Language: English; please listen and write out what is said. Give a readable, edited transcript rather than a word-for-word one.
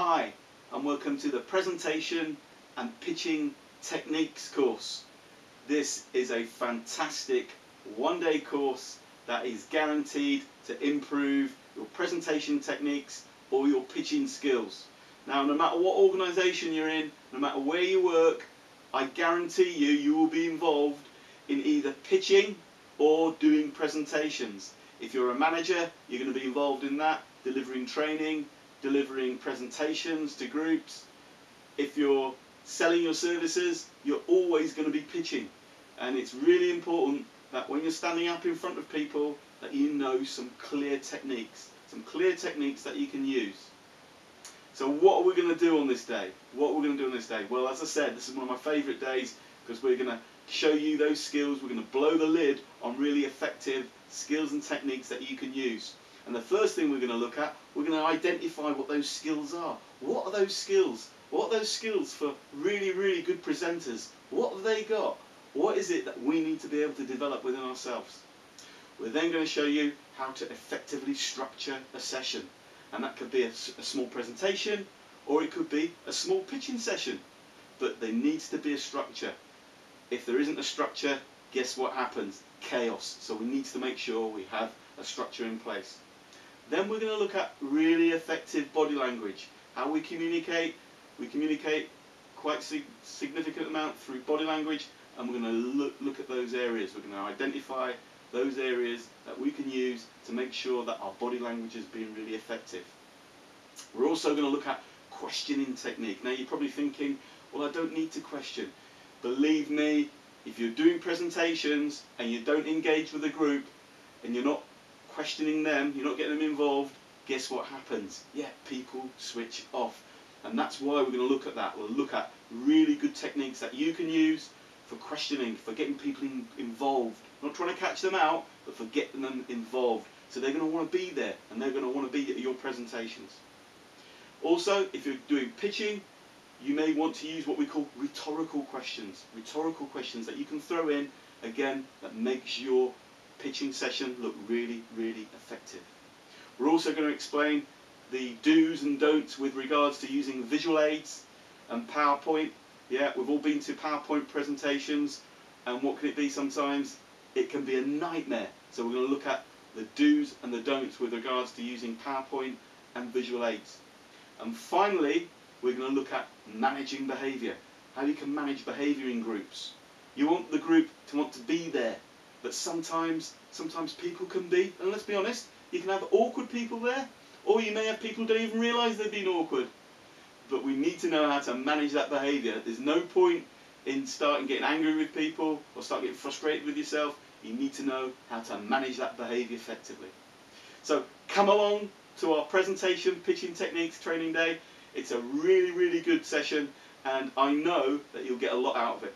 Hi, and welcome to the Presentation and Pitching Techniques course. This is a fantastic one-day course that is guaranteed to improve your presentation techniques or your pitching skills. Now, no matter what organisation you're in, no matter where you work, I guarantee you will be involved in either pitching or doing presentations. If you're a manager, you're going to be involved in that, delivering training, delivering presentations to groups. If you're selling your services, you're always going to be pitching. And it's really important that when you're standing up in front of people that you know some clear techniques that you can use. So what are we going to do on this day? Well, as I said, this is one of my favourite days because we're going to show you those skills. We're going to blow the lid on really effective skills and techniques that you can use. And the first thing we're going to look at, we're going to identify what those skills are. What are those skills? What are those skills for really, really good presenters? What have they got? What is it that we need to be able to develop within ourselves? We're then going to show you how to effectively structure a session. And that could be a small presentation, or it could be a small pitching session. But there needs to be a structure. If there isn't a structure, guess what happens? Chaos. So we need to make sure we have a structure in place. Then we're going to look at really effective body language. How we communicate. We communicate quite significant amount through body language, and we're going to look at those areas. We're going to identify those areas that we can use to make sure that our body language is being really effective. We're also going to look at questioning technique. Now you're probably thinking, well, I don't need to question. Believe me, if you're doing presentations and you don't engage with a group and you're not questioning them, you're not getting them involved, guess what happens? Yeah, people switch off. And that's why we're going to look at that. We'll look at really good techniques that you can use for questioning, for getting people involved. Not trying to catch them out, but for getting them involved. So they're going to want to be there and they're going to want to be at your presentations. Also, if you're doing pitching, you may want to use what we call rhetorical questions. Rhetorical questions that you can throw in, again, that makes your pitching session look really, really effective. We're also going to explain the do's and don'ts with regards to using visual aids and PowerPoint. Yeah, we've all been to PowerPoint presentations, and what can it be sometimes? It can be a nightmare. So we're going to look at the do's and the don'ts with regards to using PowerPoint and visual aids. And finally, we're going to look at managing behaviour. How you can manage behaviour in groups. You want the group to want to be there, but sometimes people can be, and let's be honest, you can have awkward people there, or you may have people who don't even realise they've been awkward. But we need to know how to manage that behaviour. There's no point in starting getting angry with people or start getting frustrated with yourself. You need to know how to manage that behaviour effectively. So come along to our presentation pitching techniques training day. It's a really, really good session, and I know that you'll get a lot out of it.